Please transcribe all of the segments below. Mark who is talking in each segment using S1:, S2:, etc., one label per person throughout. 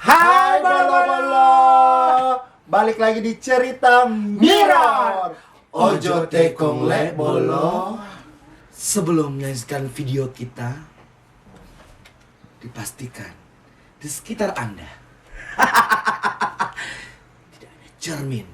S1: Hai bolo-bolo, balik lagi di cerita Mirror. Ojo tekong le bolo.
S2: Sebelum menyaksikan video kita, dipastikan di sekitar Anda tidak ada cermin.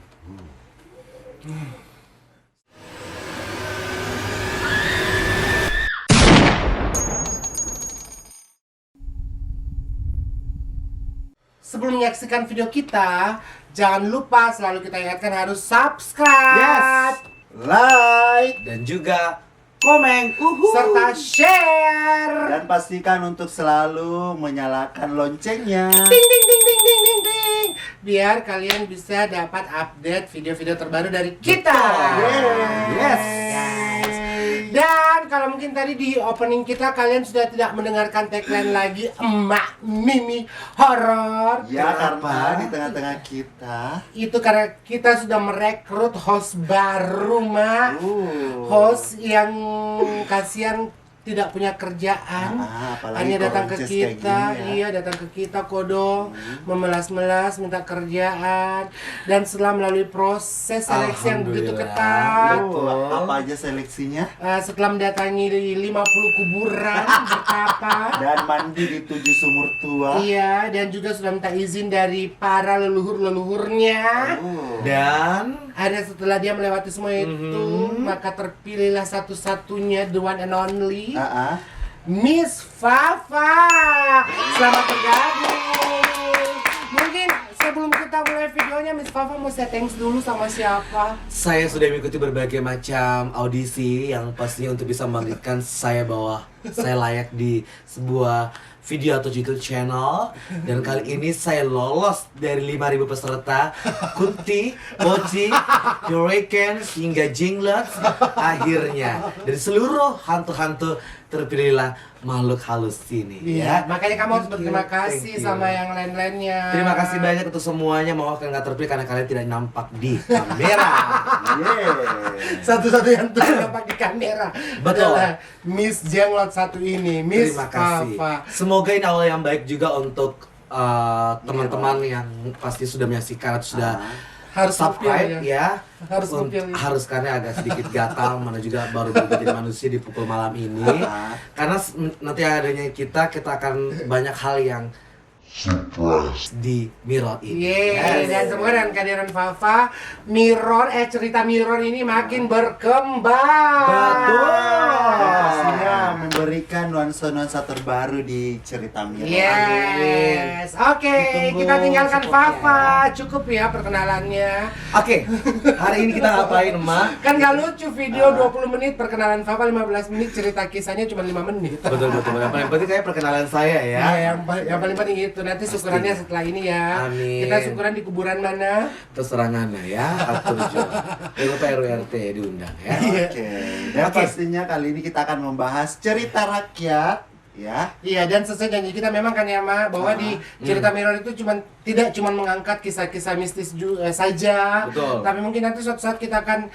S3: Sebelum menyaksikan video kita, jangan lupa selalu kita ingatkan harus subscribe,
S1: Like
S2: Dan juga komen,
S3: serta share.
S1: dan pastikan untuk selalu menyalakan loncengnya.
S3: Ding ding ding ding ding ding ding. Biar kalian bisa dapat update video-video terbaru dari kita.
S1: Yes.
S3: Guys. Dan kalau mungkin tadi di opening kita kalian sudah tidak mendengarkan tagline lagi Emak Mimi Horor.
S1: Ya,
S2: Kenapa?
S1: karena di tengah-tengah kita
S3: Itu karena kita sudah merekrut host baru, Mak. Host yang kasihan tidak punya kerjaan,
S1: apalagi
S3: hanya datang ke
S1: koronces kayak
S3: kita,
S1: gini ya.
S3: iya datang ke kita kodong, memelas-melas minta kerjaan, dan setelah melalui proses seleksi yang begitu ketat,
S1: Apa aja seleksinya?
S3: setelah mendatangi 50 kuburan bertapa,
S1: Dan mandi di 7 sumur tua.
S3: iya, dan juga sudah minta izin dari para leluhur-leluhurnya.
S2: dan
S3: Ada setelah dia melewati semua itu, maka terpilihlah satu-satunya the one and only Miss Fafa. Selamat bergabung. Mungkin sebelum kita mulai videonya, Miss Fafa mau say thanks dulu sama siapa?
S2: saya sudah mengikuti berbagai macam audisi yang pastinya untuk bisa membangkitkan saya bahwa saya layak di sebuah video atau YouTube channel. Dan kali ini saya lolos dari 5.000 peserta. Kunti, Poci, Hurricane, hingga Jinglet. Akhirnya dari seluruh hantu-hantu terpilihlah makhluk halus ini.
S3: Ya, makanya kamu harus
S2: Thank
S3: berterima
S2: you,
S3: kasih
S2: thank you.
S3: sama yang lain-lainnya.
S2: Terima kasih banyak untuk semuanya. Mohon kalian nggak terpilih karena kalian tidak nampak di kamera.
S3: Satu-satu yang tidak pakai kamera
S2: Betul.
S3: adalah Miss Jenglot satu ini, Miss
S2: Terima kasih.
S3: Fafa.
S2: Semoga ini awal yang baik juga untuk teman-teman yang pasti sudah menyaksikan atau sudah
S3: Harus
S2: subscribe
S3: ngupil
S2: ya.
S3: Harus ngupil.
S2: Harus karena agak sedikit gatal, mana juga baru menjadi manusia di pukul malam ini. Karena nanti adanya kita akan banyak hal yang di Mirror ini.
S3: Yeay, dan semoga dengan kehadiran Fafa, cerita Mirror ini makin berkembang.
S2: Betul.
S1: Dan pastinya memberikan nuansa-nuansa terbaru di cerita Mirror.
S3: Yes, oke,
S2: Ditunggu
S3: kita tinggalkan
S2: supportnya
S3: Fafa, cukup ya perkenalannya.
S2: Oke, hari ini kita ngapain, Emak?
S3: Kan gak lucu video 20 menit perkenalan Fafa, 15 menit cerita kisahnya cuma 5 menit.
S2: Betul. Yang paling penting kayak perkenalan saya ya.
S3: Ya, yang paling penting itu nanti syukurannya setelah ini ya.
S2: Amin.
S3: Kita syukuran di kuburan mana?
S2: Terserah Ngana ya, atur jo. Jangan lupa RWRT diundang ya.
S1: Oke. Dan
S2: Oke.
S1: pastinya kali ini kita akan membahas cerita rakyat, ya.
S3: Iya, dan sesuai janji kita memang kan ya, Ma, bahwa di cerita Mirror itu tidak cuma mengangkat kisah-kisah mistis saja.
S2: Betul.
S3: Tapi mungkin nanti suatu saat kita akan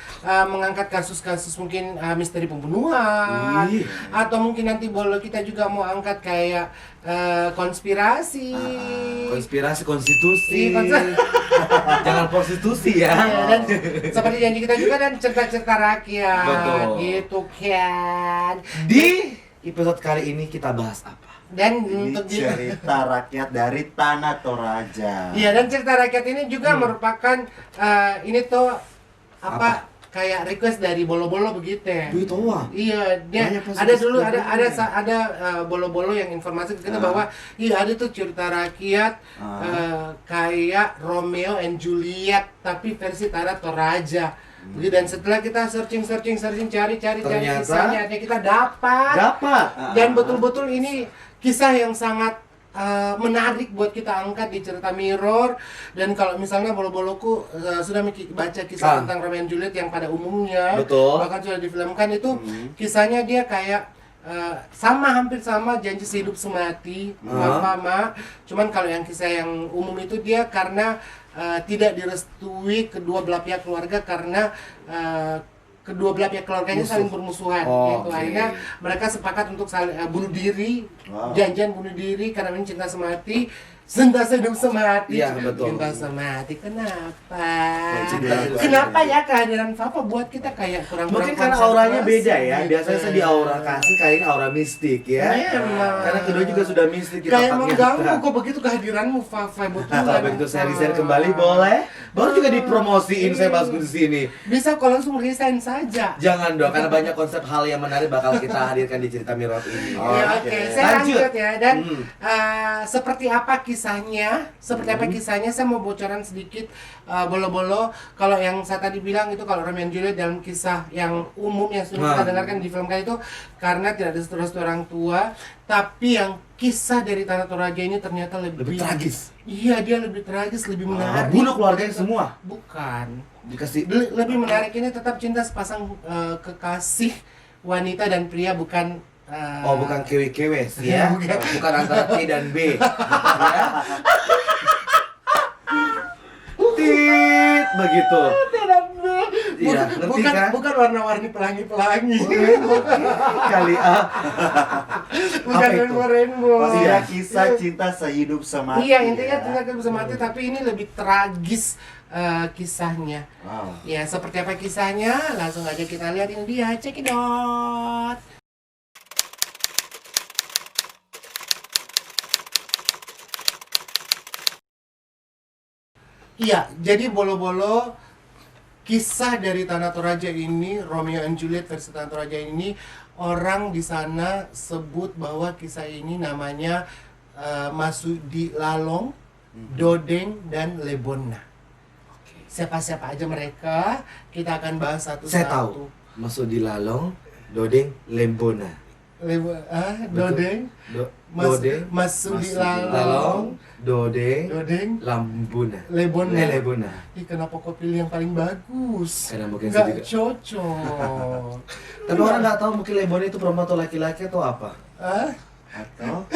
S3: mengangkat kasus-kasus mungkin misteri pembunuhan. Atau mungkin nanti bolo kita juga mau angkat kayak konspirasi.
S2: Konspirasi konstitusi.
S3: Iya,
S2: Jangan prostitusi ya.
S3: Iya, dan seperti janji kita juga dan cerita-cerita rakyat.
S2: Betul.
S3: Gitu kan.
S2: Di episode kali ini kita bahas apa?
S3: Dan
S1: Ini
S3: untuk
S1: cerita rakyat dari Tanah Toraja.
S3: iya, dan cerita rakyat ini juga merupakan ini tuh apa kayak request dari bolo-bolo begitu ya.
S2: Duit toa.
S3: Iya, dia
S2: Banyak pasti
S3: ada dulu
S2: pasti
S3: ada bolo-bolo yang informasi ke kita bahwa iya ada tuh cerita rakyat kayak Romeo and Juliet tapi versi Tanah Toraja. Begitu, dan setelah kita searching cari
S2: Ternyata
S3: kisahnya akhirnya kita dapat. Dan betul-betul ini kisah yang sangat menarik buat kita angkat di cerita Mirror. Dan kalau misalnya bolo-boloku sudah baca kisah tentang Romeo and Juliet yang pada umumnya
S2: Betul.
S3: bahkan sudah difilmkan itu kisahnya dia kayak hampir sama Janji Sehidup Semati Mama. Cuman kalau yang kisah yang umum itu dia karena tidak direstui kedua belah pihak keluarga karena kedua belah pihak keluarganya saling bermusuhan gitu. Akhirnya mereka sepakat untuk saling bunuh diri, janjian bunuh diri karena ini cinta semati Cinta sehidup semati.
S2: Iya, betul.
S3: Cinta semati. Kenapa?
S2: Cinta
S3: Kenapa ya kehadiran Papa buat kita kayak kurang
S2: Mungkin karena auranya beda ya. Biasanya saya di aura kasih, kali ini aura mistik ya.
S3: Memang.
S2: Karena kedua juga sudah mistik kita
S3: Kayak
S2: pakai.
S3: mengganggu kok begitu kehadiranmu Fafa betul.
S2: Kalau begitu saya resign kembali boleh? Baru juga dipromosiin saya masuk di sini.
S3: Bisa kok langsung resign saja.
S2: Jangan dong, karena banyak konsep hal yang menarik bakal kita hadirkan di cerita Mirot ini.
S1: Oh,
S3: Ya,
S1: oke.
S3: oke, saya
S2: Lanjut.
S3: lanjut ya. Dan
S2: Hmm.
S3: seperti apa kisahnya? Seperti apa kisahnya? Saya mau bocoran sedikit bolo-bolo. Kalau yang saya tadi bilang itu kalau Romeo and Juliet dalam kisah yang umum yang sudah kita dengarkan di film kali itu karena tidak direstu orang tua, tapi yang kisah dari Tanah Toraja ini ternyata
S2: Lebih tragis.
S3: Iya, dia lebih tragis, lebih menarik.
S2: Bunuh keluarganya semua.
S3: Bukan.
S2: Dikasih
S3: Lebih menarik ini tetap cinta sepasang kekasih wanita dan pria, bukan
S2: Oh, bukan kewe-kewe sih ya. Bukan antara A dan B. Ya. Tit begitu.
S3: tidak
S2: Iya, ngerti
S3: bukan,
S2: kan?
S3: bukan warna-warni pelangi-pelangi.
S2: Kali ah.
S3: Bukan
S2: Apa itu?
S3: rainbow-rainbow.
S1: Pastinya kisah cinta sehidup semati.
S3: Iya, intinya
S1: ya.
S3: cinta bisa mati, tapi ini lebih tragis kisahnya.
S1: Wow.
S3: Ya, seperti apa kisahnya? Langsung aja kita lihat ini dia, cekidot. Iya, jadi bolo-bolo kisah dari Tanah Toraja ini, Romeo and Juliet versi Tanah Toraja ini, orang di sana sebut bahwa kisah ini namanya Masudi Lalong, Dodeng, dan Lebonna. Siapa-siapa aja mereka, kita akan bahas satu-satu.
S2: Saya tahu. Masuk di Lalong, Dodeng, Lembona.
S3: Dodeng,
S2: Dodeng,
S3: Masudi
S1: Masudi
S3: Lalong,
S2: Dodeng,
S3: Dodeng,
S2: Lambuna.
S3: Lebonna.
S2: Lebona.
S3: Ih, kenapa kau pilih yang paling bagus?
S2: Karena mungkin
S3: Nggak
S2: saya juga.
S3: cocok.
S2: Tapi orang nggak tahu mungkin Lebona itu perempuan atau laki-laki atau apa.
S3: Hah?
S1: Atau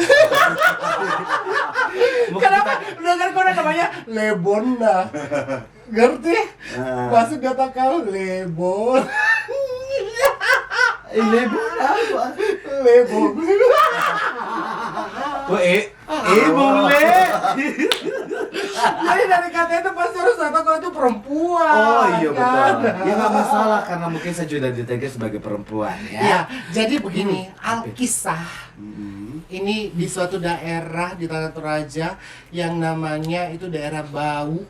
S2: Mungkin
S3: Kenapa? Udah kan kau namanya Lebonna. Ngerti?
S1: Ah.
S3: Masuk kata kau Lebon.
S2: Lebona apa?
S3: Lebon.
S2: Oh, boleh.
S3: Jadi dari kata itu pasti harus tahu kau itu perempuan.
S2: Oh iya
S3: kan?
S2: betul. Ya nggak masalah karena mungkin saya juga ditegas sebagai perempuan
S3: Ya,
S2: ya.
S3: jadi begini, Alkisah
S1: Mm-mm.
S3: ini di suatu daerah di Tanah Toraja yang namanya itu daerah Bau.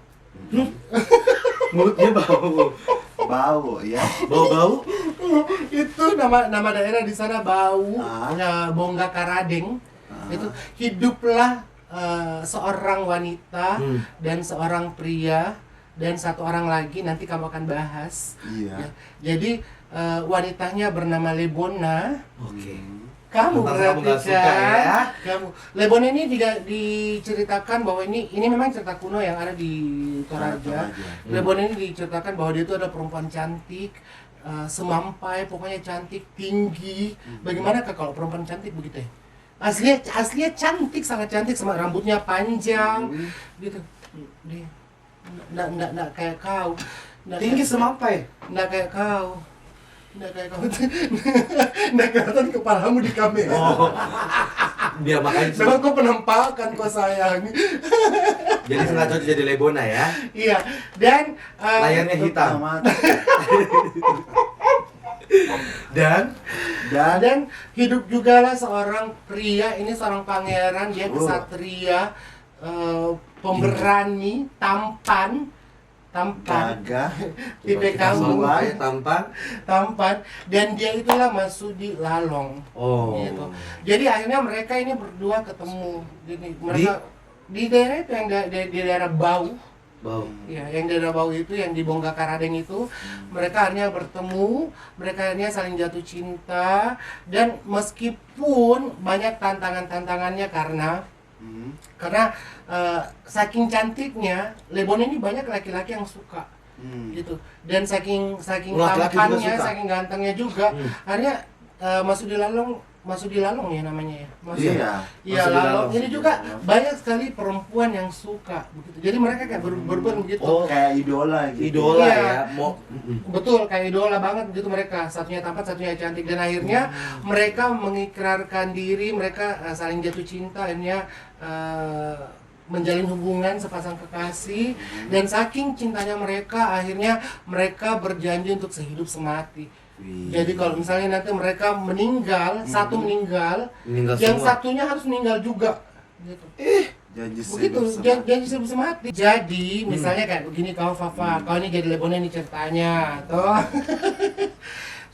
S2: Mulutnya bau.
S1: bau ya.
S2: Bau-bau.
S3: Itu nama daerah di sana Bau,
S1: Ah.
S3: Bongga Karadeng. Itu hiduplah seorang wanita dan seorang pria dan satu orang lagi, nanti kamu akan bahas.
S1: Iya.
S3: Ya, jadi wanitanya bernama Lebonna.
S2: Oke.
S3: Kamu
S2: Tentang kamu
S3: berarti
S2: nggak suka ya?
S3: Kamu. Lebonna ini tidak diceritakan bahwa ini memang cerita kuno yang ada di Toraja.
S1: Toraja.
S3: Lebonna ini diceritakan bahwa dia itu ada perempuan cantik, semampai, pokoknya cantik, tinggi. Bagaimanakah kalau perempuan cantik begitu ya? Aslinya cantik, sangat cantik, sama rambutnya panjang, gitu. Dia nggak kayak kau.
S2: Tinggi semampai.
S3: Nggak kayak kau. Nggak kayak kau. Nggak kelihatan kepalamu di kamera.
S2: Oh. Biar makanya
S3: Memang kau penampakan kau sayang.
S2: jadi sengaja jadi Lebona ya.
S3: Iya. Dan
S2: Layarnya hitam.
S1: Mati.
S2: Dan
S3: dan hidup juga lah seorang pria, ini seorang pangeran, dia kesatria, pemberani, tampan,
S1: Gagah.
S3: tipe kamu,
S2: sampai tampan.
S3: dan dia itulah Masudi Lalong.
S2: Oh.
S3: Gitu. Jadi akhirnya mereka ini berdua ketemu. Jadi mereka di daerah itu yang di daerah Bau.
S2: Bau.
S3: Ya, yang daerah Bau itu, yang di Bongga Karadeng itu, mereka akhirnya bertemu, mereka akhirnya saling jatuh cinta, dan meskipun banyak tantangannya karena saking cantiknya, Lebonna ini banyak laki-laki yang suka. Gitu. Dan saking
S2: Laki-laki juga
S3: tampannya,
S2: suka.
S3: saking gantengnya juga, akhirnya Masudi Lalong ya namanya ya.
S1: Iya.
S3: Iya,
S2: Masudi
S3: Lalong.
S2: Lalong.
S3: Ini juga banyak sekali perempuan yang suka begitu. Jadi mereka kayak berbuat begitu.
S2: Oh,
S1: Kayak idola gitu.
S2: Idola
S3: Iya.
S2: ya. Mau
S3: Betul, kayak idola banget gitu mereka. Satunya tampan, satunya cantik, dan akhirnya mereka mengikrarkan diri, mereka saling jatuh cinta, akhirnya menjalin hubungan sepasang kekasih, dan saking cintanya mereka akhirnya mereka berjanji untuk sehidup semati. Jadi kalau misalnya nanti mereka meninggal, satu meninggal yang
S2: semua.
S3: satunya harus meninggal juga gitu.
S1: Janji
S3: Begitu,
S1: sehidup
S3: janji sehidup semati. Jadi misalnya kayak begini, kau Fafa, kau ini jadi lebonnya nih ceritanya toh.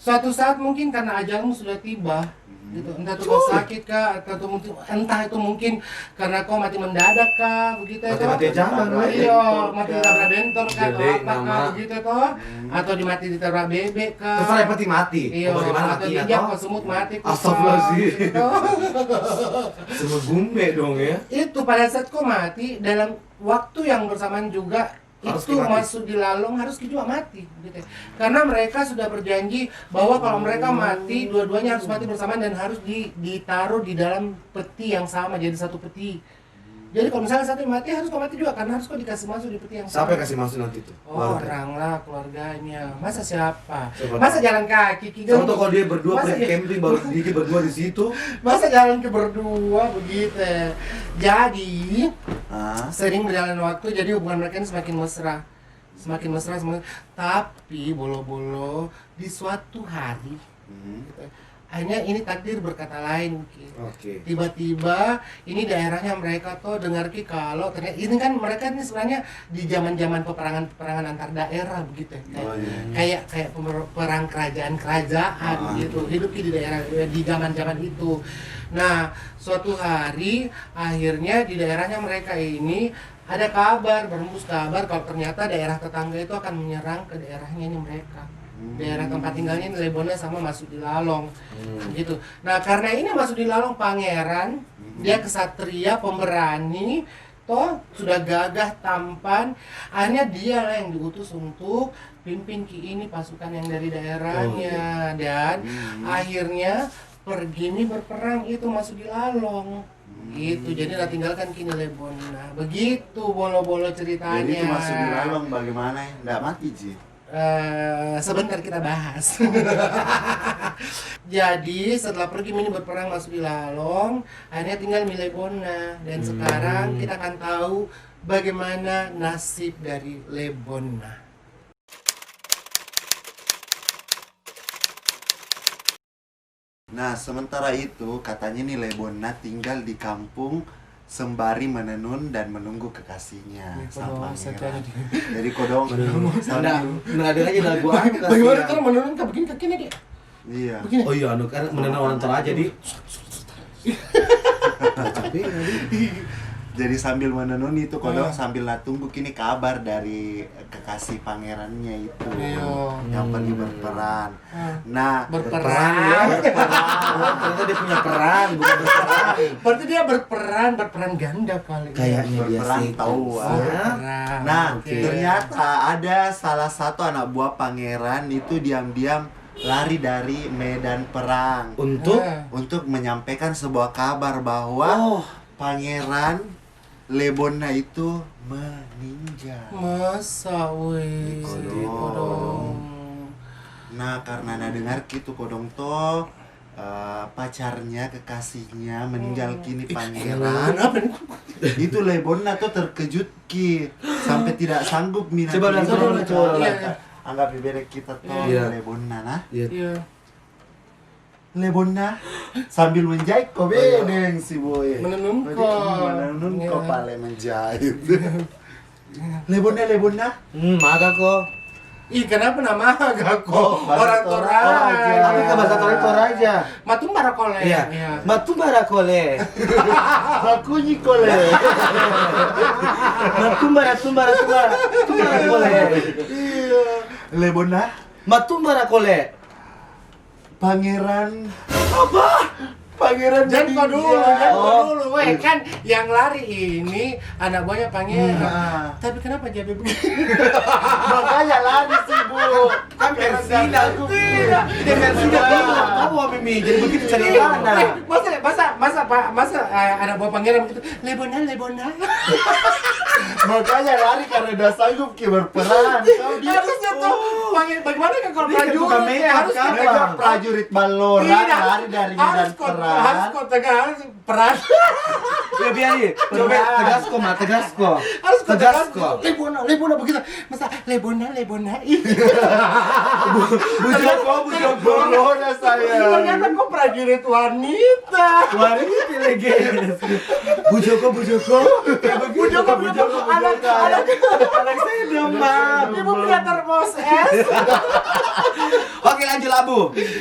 S3: Suatu saat mungkin karena ajalmu sudah tiba gitu, entah itu kau sakit kah, entah itu mungkin karena kau mati mendadak kah, begitu ya toh.
S2: Mati-mati jangan,
S3: Iya, mati ditabrak bentor kah, atau
S2: Gede
S3: apa kah,
S2: nama.
S3: begitu toh. Atau dimati ditabrak bebek kah.
S2: Terserah yang penting mati.
S3: Iya,
S2: Oh, bagaimana
S3: atau
S2: matinya
S3: dia
S2: toh?
S3: kau semut mati.
S2: Astagfirullahaladzim.
S3: gitu.
S2: Semua gumbe dong ya.
S3: Itu pada saat kau mati dalam waktu yang bersamaan juga
S2: Harus
S3: itu
S2: mati.
S3: masuk di lalong harus juga mati gitu. Karena mereka sudah berjanji bahwa kalau mereka mati dua-duanya harus mati bersamaan dan harus ditaruh di dalam peti yang sama, jadi satu peti. Jadi kalau misalnya satu yang mati harus kau mati juga karena harus kau dikasih masuk di peti yang sama.
S2: Siapa yang kasih masuk nanti tuh?
S3: Orang lah, keluarganya. Masa siapa?
S2: Siapa
S3: Masa jalan kaki?
S2: Sama tuh kalau dia berdua
S3: Masa
S2: pergi
S3: dia-
S2: camping baru Diki berdua di situ.
S3: Masa jalan ke berdua begitu. Jadi
S1: Ah,
S3: sering berjalan waktu, jadi hubungan mereka ini semakin mesra. Semakin mesra, tapi bolo-bolo di suatu hari gitu, akhirnya ini takdir berkata lain.
S2: Oke.
S3: Tiba-tiba ini daerahnya mereka tuh dengar kalau ternyata ini kan mereka ini sebenarnya di zaman-zaman peperangan antar daerah begitu ya.
S1: Oh,
S3: Kayak perang kerajaan-kerajaan gitu, hidup di daerah di zaman-zaman itu. Nah, suatu hari akhirnya di daerahnya mereka ini ada kabar, berhembus kabar kalau ternyata daerah tetangga itu akan menyerang ke daerahnya ini mereka. Daerah tempat tinggalnya ini Lebona sama masuk di Lalong gitu. Nah karena ini masuk di Lalong pangeran, dia kesatria pemberani, toh sudah gagah tampan, akhirnya dia lah yang diutus untuk pimpin ini pasukan yang dari daerahnya. Dan akhirnya pergi nih berperang itu masuk di Lalong gitu. Jadi lah tinggalkan kini Lebona. Begitu bolo-bolo ceritanya.
S1: jadi itu masuk di lalong bagaimana ya? Nggak mati, Ji?
S3: Sebentar kita bahas. Jadi setelah pergi Mini berperang masuk di Lalong, akhirnya tinggal Lebona. Dan sekarang kita akan tahu bagaimana nasib dari Lebona.
S1: Nah, sementara itu katanya nih Lebona tinggal di kampung sembari menenun dan menunggu kekasihnya sang pangeran. Jadi kodong sambil
S2: Nggak ada lagi lagu apa
S3: Bagaimana kalau menurun ke begini kakinya dia?
S1: iya.
S3: Begini.
S2: Oh iya, anu kan menenun orang Toraja di. Capek tadi.
S1: Jadi sambil menenun itu kodong sambil tunggu kini kabar dari kekasih pangerannya itu yang pergi berperan. Nah,
S3: Berperan.
S2: Ternyata dia punya peran, bukan berperan.
S3: Berarti dia berperan ganda kali.
S2: Kayaknya dia
S1: berperan
S2: sih.
S1: tahu.
S3: Berperan.
S1: Nah,
S3: Oke.
S1: ternyata ada salah satu anak buah pangeran itu diam-diam lari dari medan perang untuk menyampaikan sebuah kabar bahwa pangeran Lebona itu meninggal.
S3: Masa weh kodong.
S1: Nah, karena Ana dengar gitu kodong toh pacarnya, kekasihnya meninggal kini pangeran.
S3: Kenapa nih?
S1: Itu Lebona tuh terkejut ki sampai tidak sanggup minat.
S2: Coba lihat, coba lihat, coba
S3: lihat. Iya.
S1: Anggap ibarat kita tuh
S2: Iya.
S1: Lebona nah.
S3: Iya.
S1: Lebona sambil menjahit kok bedeng si boy.
S3: Menenun kok.
S1: Menenun
S3: Iya.
S1: kok pale menjahit. Lebona.
S2: Maga kok.
S3: Ih, kenapa nama agak kok?
S1: bahasa
S3: Orang
S1: Toraja.
S3: Toraja.
S2: Tapi ke bahasa Toraja.
S3: Matung barakole.
S2: Iya. Matu barakole.
S1: Aku nyikole.
S2: Matu barakole.
S1: Iya. Lebona
S2: Matu barakole.
S1: pangeran Pangeran
S3: Jangan kau dulu,
S1: meninggal.
S3: jangan kau dulu. Weh, kan yang lari ini anak buahnya pangeran.
S1: Nah.
S3: Tapi kenapa jadi begini?
S1: Makanya lari sih bu.
S2: Kan Persida tuh. Dia Persida bilang tahu Mimi. Jadi begitu ceritanya.
S3: Masa anak buah pangeran begitu, Lebona.
S1: Makanya lari karena udah sanggup Ki berperan. Kau dia
S3: Harusnya tuh bagaimana kan kalau
S2: Dia kan tukang
S3: prajurit
S2: make up,
S3: harus
S2: kan?
S1: mereka prajurit Balora
S3: Tidak.
S1: lari dari medan
S3: harus
S1: perang.
S3: kau tegas peran.
S2: Ya biarin. Coba tegas kok, Ma, tegas kok.
S3: Harus kau
S2: Tegas
S3: tegas
S2: kok.
S3: Lebona begitu. Masa Lebona.
S1: Bujoko Balora saya.
S3: Ternyata kau prajurit wanita.
S2: Wah, ini legendas. Bujoko.
S3: Bujoko, anak
S2: Anak saya demam.
S3: ibu punya termos es.
S2: Oke, lanjut Labu.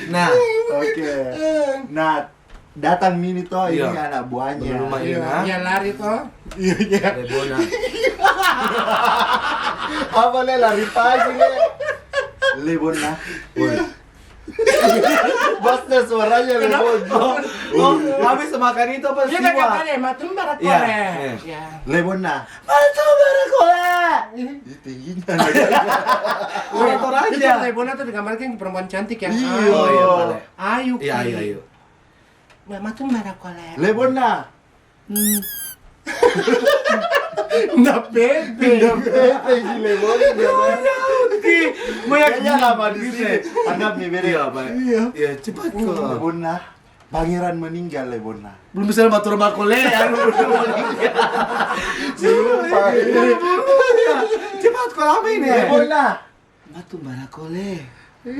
S2: Nah,
S1: Oke. Nah, datang Mini toh ini
S2: Iya.
S1: anak buahnya.
S2: Bener rumah.
S3: Iya lari toh.
S2: Lebona.
S1: Apa le lari pagi le? Lebona. Bosnya suaranya Lebona.
S2: Oh, habis makan itu apa
S3: Dia
S2: sih?
S3: kan katanya matum barat
S2: Iya,
S3: kore.
S2: iya.
S3: Ya.
S1: Lebona.
S2: Mantap barakola.
S1: Ini tingginya.
S2: Motor
S3: Itu
S2: aja.
S3: Lebona tuh digambarkan perempuan cantik yang
S1: Iya.
S2: Oh iya, boleh.
S3: ayu.
S2: Iya, ayo.
S3: Matum barat kore.
S1: Lebona.
S3: Nggak bebe.
S1: Si Lebona dia. Kayaknya lama di sini. Anggap nih beda.
S2: Iya, Pak. Iya, cepat kok.
S1: Lebona. Pangeran meninggal Lebona.
S2: Belum bisa matur makole ya. Cepat kok lama ini.
S1: Lebona.
S2: Batu barakole.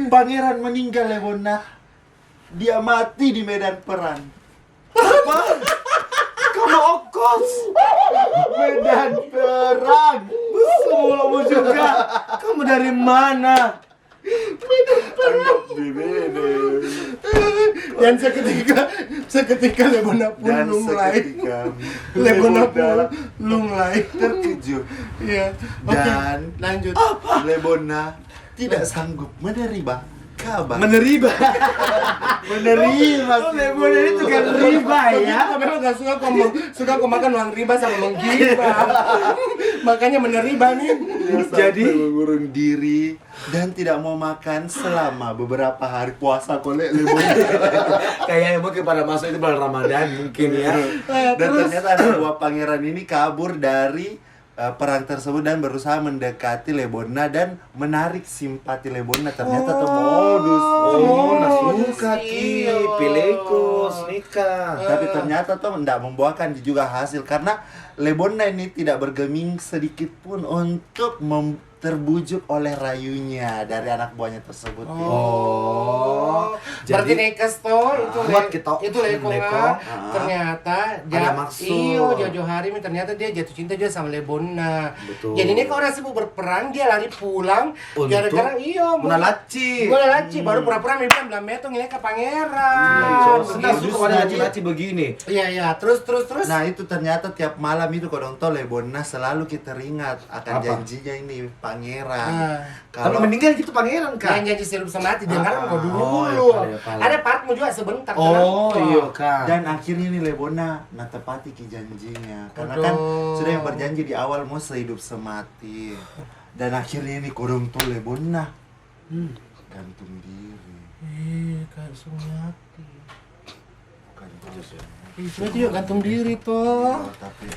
S1: Pangeran meninggal Lebona. Dia mati di medan perang.
S2: Apa? Kamu okos.
S1: Medan perang.
S2: Semulamu juga. Kamu dari mana?
S1: Anggap di beda.
S3: Dan seketika Lebona pun
S1: Dan
S3: lunglai.
S1: seketika
S3: Lebona pun lunglai.
S1: terkejut.
S3: Iya. Oke.
S1: Dan
S3: Lanjut.
S1: Lebona tidak sanggup menerima kabar.
S2: Menerima.
S1: Menerima.
S2: Oh, Lebona ini tukang riba ya.
S3: Aku memang gak suka kau makan uang riba sama menggibah. Makanya menerima nih.
S1: Jadi
S2: Jadi?
S1: mengurung diri dan tidak mau makan selama beberapa hari puasa kolek Lebona.
S2: Kayaknya mungkin pada masa itu bulan Ramadan mungkin ya.
S1: Dan ternyata anak buah pangeran ini kabur dari perang tersebut dan berusaha mendekati Lebona dan menarik simpati Lebona. Ternyata tuh modus.
S2: Oh,
S3: modus,
S2: nasuka ki,
S3: iya.
S2: pilekos, nikah.
S1: Tapi ternyata tuh tidak membuahkan juga hasil karena Lebona ini tidak bergeming sedikit pun untuk terbujuk oleh rayunya dari anak buahnya tersebut.
S2: Oh,
S3: Berarti
S2: jadi
S3: nekes toh itu
S2: buat kita
S3: itu lekong
S2: lekong,
S3: ternyata
S2: ada maksud.
S3: Iyo jauh-jauh hari ternyata dia jatuh cinta juga sama Lebona.
S2: Betul.
S3: Jadi ini kalau orang sibuk berperang dia lari pulang
S2: Untuk
S3: gara-gara
S2: menalaci.
S3: Gue laci baru pura-pura mimpi belah metong ini ke pangeran.
S2: Senang
S1: Justru
S2: suka ada
S1: dia-
S2: laci-laci begini.
S3: Iya terus.
S1: Nah itu ternyata tiap malam itu kodong tol Lebona selalu kita ingat akan
S2: Apa?
S1: janjinya ini pangeran.
S2: Tapi
S1: Kalau
S2: meninggal gitu pangeran kan.
S3: Yang janji hidup semati dengar kau dulu.
S2: Oh, ya, pala.
S3: Ada partmu juga sebentar.
S2: Oh,
S3: kenapa?
S2: iya kan.
S1: dan akhirnya ini Lebona tepati ki janjinya karena
S3: Aduh.
S1: kan sudah yang berjanji di awal mau sehidup semati dan akhirnya ini kodong tol Lebona gantung diri
S3: Kayak Sumiati.
S1: bukan itu
S3: Sumiati juga gantung diri toh.
S1: tapi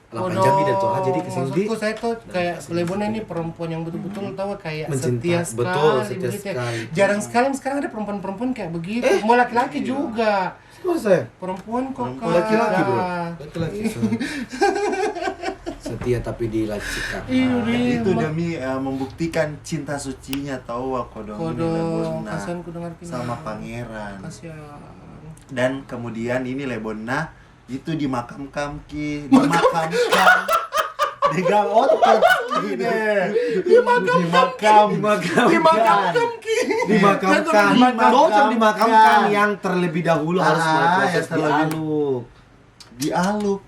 S2: 8 jam tidak tuh jadi kesini.
S3: Maksudku saya tuh kayak Lebona ini perempuan yang betul-betul tahu kayak
S2: Mencinta.
S3: setia sekali.
S2: Betul, setia
S3: begitu ya.
S2: sekali.
S3: Jarang sekali sekarang ada perempuan-perempuan kayak begitu. Mau laki-laki juga.
S2: Siapa saya?
S3: Perempuan kok
S1: Perempuan.
S3: Kak.
S2: Laki-laki bro.
S3: Ya.
S2: Laki-laki. Setia tapi dilacikan.
S3: Iya,
S1: itu demi membuktikan cinta sucinya tahu aku dong ini
S3: Kodong,
S1: Lebona
S3: kasihan ku dengar
S1: sama pangeran
S3: Kasihan.
S1: dan kemudian ini Lebona itu dimakamkan dimakamkan di gang otot gini dimakamkan
S2: Dimakamkan. Cocok dimakamkan yang terlebih dahulu harus
S1: Ah,
S2: proses
S1: yang terlebih-
S2: dialuk.
S1: dialuk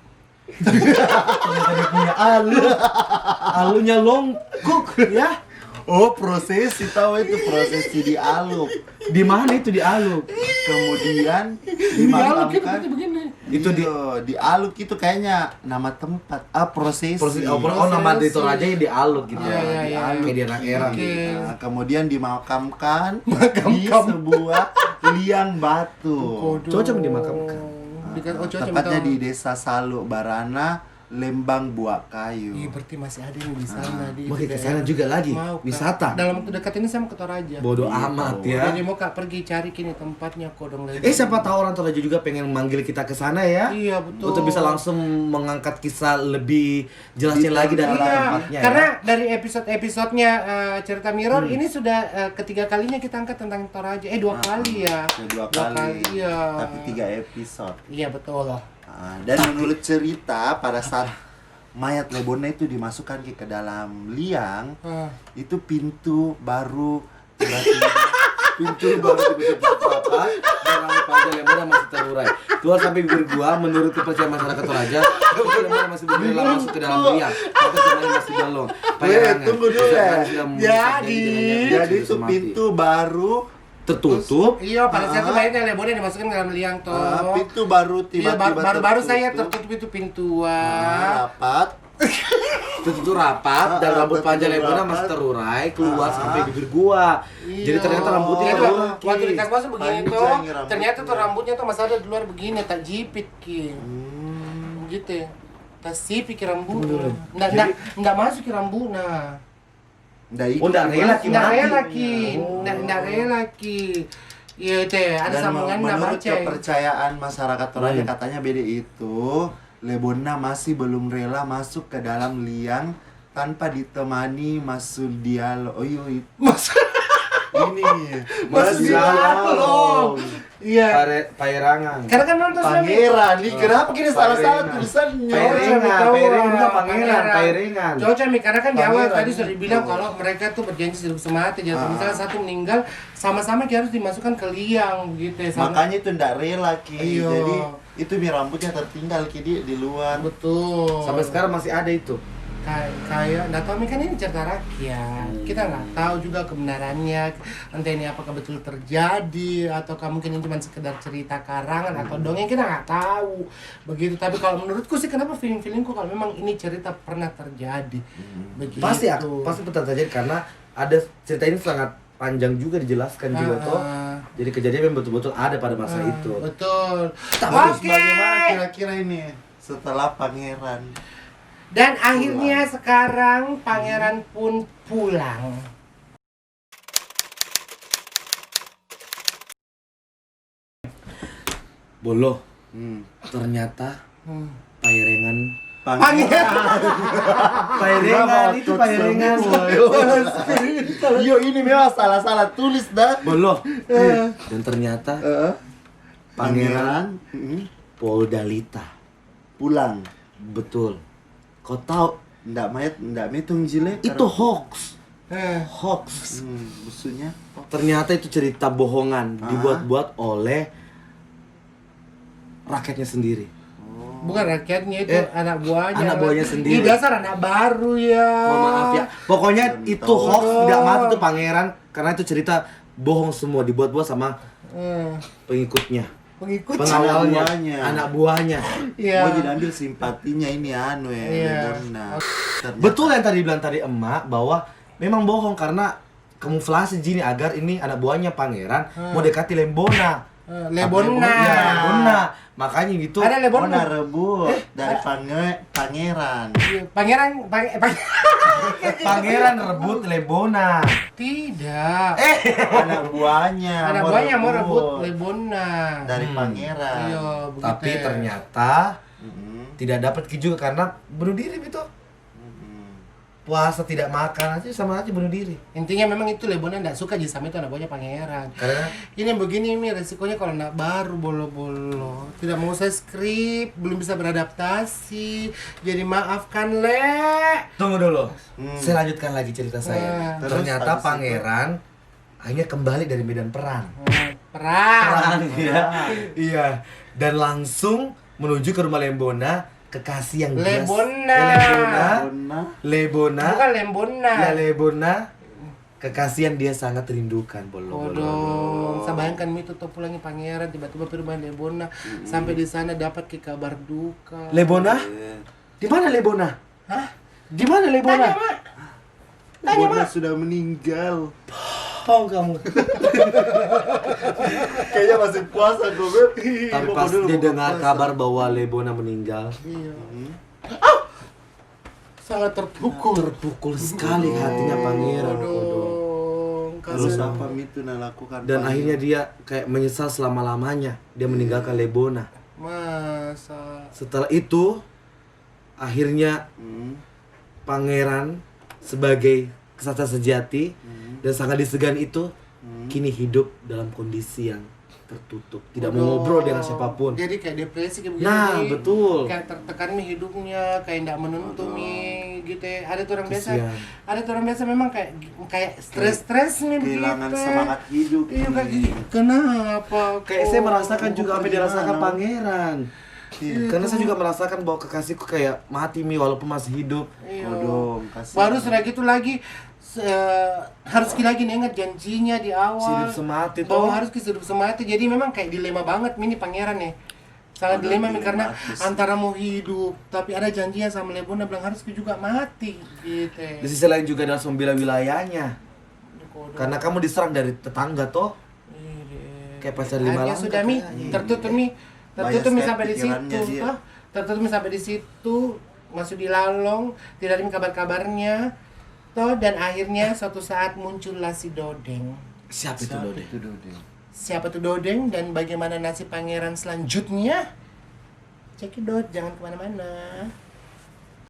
S2: Ternyata dia punya aluk. Alunya longkuk ya.
S1: oh prosesi tahu itu prosesi dialuk
S2: Di mana itu dialuk?
S1: kemudian
S3: Dialog gitu
S1: dimakamkan
S3: begini.
S2: Itu di
S1: dialuk itu kayaknya nama tempat prosesi
S2: proses nama di Toraja yang dialuk gitu.
S3: Iya, iya, iya.
S2: Kayak di era-era.
S3: Oke.
S1: Nah, kemudian dimakamkan di sebuah liang batu
S3: Kodong.
S2: Cocok dimakamkan.
S3: Oh, cocok
S1: tepatnya
S3: minta-
S1: di desa Saluk Barana Lembang Buah Kayu.
S3: Iya, berarti masih ada nih di sana di
S2: Mau
S3: itu
S2: ke sana
S3: daerah.
S2: juga lagi?
S3: Mau, Kak.
S2: Wisata?
S3: Dalam waktu dekat ini saya mau ke Toraja.
S2: Bodoh
S1: Iya,
S2: amat
S1: tahu.
S2: ya.
S3: Jadi mau Kak pergi cari kini tempatnya Kodong Lebon.
S2: Siapa tahu orang Toraja juga pengen manggil kita ke sana ya.
S3: Iya, betul.
S2: Untuk bisa langsung mengangkat kisah lebih jelasnya lagi dari
S1: Iya,
S2: tempatnya
S3: Karena
S2: ya.
S3: dari episode-episodenya cerita Mirror ini sudah ketiga kalinya kita angkat tentang Toraja. Dua kali ya.
S1: Dua
S3: Dua
S1: kali.
S3: Iya.
S1: Tapi 3 episode.
S3: Iya betul.
S1: Dan menurut cerita pada saat mayat Lebona itu dimasukkan ke dalam liang, itu pintu baru tiba-tiba
S2: Apa? Dan rambut panjang Lebona masih terurai. Keluar sampai bibir gua, menurut kepercayaan masyarakat Toraja, Lebona masih berbela masuk ke dalam liang. Tapi sebenarnya masih belum.
S1: Tunggu dulu ya. Jadi itu
S2: mati.
S1: pintu baru
S2: tertutup.
S3: Iya, pada saat itu mayatnya Lebona dimasukin ke dalam liang toh.
S1: pintu baru
S3: Iya,
S1: tiba-tiba
S3: baru-baru saya
S1: tertutup.
S3: tertutup itu pintu.
S1: Rapat.
S2: Tertutup rapat dan rambut panjang
S1: tertutup
S2: Lebona
S1: rapat.
S2: masih terurai keluar sampai bibir gua. Jadi ternyata rambutnya
S3: Iya,
S2: terurai.
S3: waktu dikasih masuk begini
S1: Panjang
S3: tuh,
S1: rambutnya.
S3: ternyata tuh rambutnya tuh masih ada di luar begini, tak jipit Ki. Gitu. Tak sipit ki rambutnya. Nggak masuk ki rambutnya.
S2: Oh, nggak rela Ki
S3: Nggak
S2: mati.
S3: rela Ki. Nggak rela Ki. Iya teh, ada
S1: Dan
S3: sambungan
S1: menurut
S3: baca.
S1: kepercayaan masyarakat Toraja katanya beda itu, Lebona masih belum rela masuk ke dalam liang tanpa ditemani masuk dialog. Oh iya,
S3: Mas.
S1: ini
S3: Masuk dialog. Iya.
S2: Pairangan.
S3: Karena kan nonton
S1: Pangeran, nih kenapa kini salah-salah tulisannya?
S2: Pairengan bukan pangeran, pairengan.
S3: Cocok Mi, karena kan di awal
S1: Pangeran
S3: tadi sudah
S1: itu.
S3: dibilang kalau mereka tuh berjanji hidup semati. Jadi misalnya satu meninggal, sama-sama dia harus dimasukkan ke liang gitu ya.
S1: Makanya itu ndak rela Ki.
S3: Iya.
S1: Jadi itu rambutnya tertinggal Ki di luar.
S3: Betul.
S2: Sampai sekarang masih ada itu.
S3: Kayak nggak tahu Mi, kan ini cerita rakyat, kita nggak tahu juga kebenarannya, entah ini apakah betul terjadi ataukah mungkin ini cuma sekedar cerita karangan atau dongeng, kita nggak tahu begitu. Tapi kalau menurutku sih, kenapa feelingku kalau memang ini cerita pernah terjadi begitu.
S2: Pasti pernah terjadi karena ada cerita ini sangat panjang juga dijelaskan juga toh. Jadi kejadian yang betul-betul ada pada masa itu.
S3: Betul.
S1: Terus
S3: Oke.
S1: bagaimana kira-kira ini setelah pangeran?
S3: Dan akhirnya sekarang pangeran pun pulang.
S2: Boloh, ternyata pairengan Pairengan itu pairengan.
S1: Yo ini memang salah-salah tulis dah.
S2: Boloh. Dan ternyata Pangeran Poldalita
S1: pulang.
S2: betul. Kau tahu
S1: Ndak metung jile.
S2: itu hoax. Hoax.
S1: Musuhnya.
S2: Ternyata itu cerita bohongan dibuat-buat oleh rakyatnya sendiri.
S3: Bukan rakyatnya itu, anak buahnya.
S2: anak buahnya sendiri.
S3: Ini dasar anak baru ya.
S2: Mohon maaf ya. Pokoknya itu hoax, tidak mati tuh pangeran karena itu cerita bohong semua dibuat-buat sama pengikutnya.
S3: Pengikut.
S2: Pengawalnya,
S1: buahnya.
S2: anak buahnya.
S3: Iya.
S1: Mau diambil simpatinya ini anu ya,
S3: Iya.
S1: Lebona. Ternyata-
S2: Betul yang tadi bilang tadi emak bahwa memang bohong karena kamuflase Jini agar ini anak buahnya pangeran mau dekati Lembona.
S3: Lebona.
S2: Ya, Lembona. Makanya gitu.
S3: Ada Lebona.
S1: Lebona rebut dari pangeran.
S3: Pangeran.
S2: Pangeran rebut Lembona.
S3: Tidak.
S1: Anak buahnya.
S3: Anak buahnya mau rebut Lebona.
S1: dari pangeran.
S3: Iya, begitu.
S2: Tapi ternyata tidak dapat juga karena bunuh diri itu. Puasa tidak makan aja sama aja bunuh diri.
S3: Intinya memang itu Lebona nggak suka jadi sama itu anak buahnya pangeran.
S2: Karena
S3: Ini begini Mi, resikonya kalau anak baru bolo-bolo, tidak mau saya skrip, belum bisa beradaptasi. Jadi maafkan Le.
S2: tunggu dulu. Saya lanjutkan lagi cerita saya.
S1: Terus
S2: Ternyata
S1: habis itu?
S2: pangeran akhirnya kembali dari medan perang.
S3: Perang.
S2: Iya. Dan langsung menuju ke rumah Lembona, kekasih yang
S3: Lebona.
S2: Lebona.
S3: Bukan Lembona.
S2: Ya Lebona. Kekasih yang dia sangat rindukan.
S3: Waduh, saya bayangkan Mi tuh pulangnya pangeran tiba-tiba pergi rumah Lebona, sampai di sana dapat ke kabar duka.
S2: Lebona? Di mana Lebona?
S3: Hah?
S2: Di mana Lebona?
S1: Lebona sudah meninggal.
S2: Oh kamu.
S1: Kayaknya masih puasa gue.
S2: Tapi pas dia dengar kabar bahwa Lebona meninggal,
S3: Iya. Sangat terpukul.
S2: Terpukul sekali hatinya pangeran Kodong.
S1: Terus apa itu lakukan?
S2: Dan akhirnya dia kayak menyesal selama-lamanya. Dia meninggalkan Lebona.
S3: Masa.
S2: Setelah itu akhirnya pangeran sebagai kesatria sejati dan sangat disegani itu kini hidup dalam kondisi yang tertutup, tidak mau ngobrol dengan siapapun.
S3: Jadi kayak depresi kayak begini.
S2: Nah, betul.
S3: Kayak tertekan nih hidupnya, kayak tidak menentu nih gitu ya. Ada tuh orang biasa,
S2: Kesian.
S3: ada tuh orang biasa memang kayak stres nih begitu.
S1: Kehilangan semangat hidup.
S3: Iya kayak gini. Kenapa?
S2: Kayak saya merasakan juga apa yang dirasakan
S1: Gimana?
S2: pangeran. Karena saya juga merasakan bahwa kekasihku kayak mati mi walaupun masih hidup.
S3: Iya.
S1: Kodong, kasihan.
S3: Baru sudah gitu lagi harus lagi ingat janjinya di awal
S2: Hidup semati
S3: bahwa
S2: toh.
S3: harus hidup semati. Jadi memang kayak dilema banget ini pangeran ya. Sangat dilema nih karena
S1: dilematis.
S3: antara mau hidup tapi ada janjinya sama Lebona bilang harus juga mati gitu.
S2: Di sisi lain juga harus membela wilayahnya. Karena kamu diserang dari tetangga toh. Kayak pacar lima
S3: Akhirnya
S2: langkah
S3: sudah mi
S2: kayaknya.
S3: tertutup mi
S1: Banyak
S3: sampai di
S1: pikirannya
S3: situ.
S1: dia.
S3: Hah? Tertutup mi sampai di situ, masuk di lalong, tidak ada mi kabar-kabarnya. Toh dan akhirnya suatu saat muncullah si Dodeng.
S2: Siapa itu Dode?
S1: Itu Dodeng.
S3: Siapa tuh Dodeng dan bagaimana nasib pangeran selanjutnya? Cekidot, jangan kemana-mana.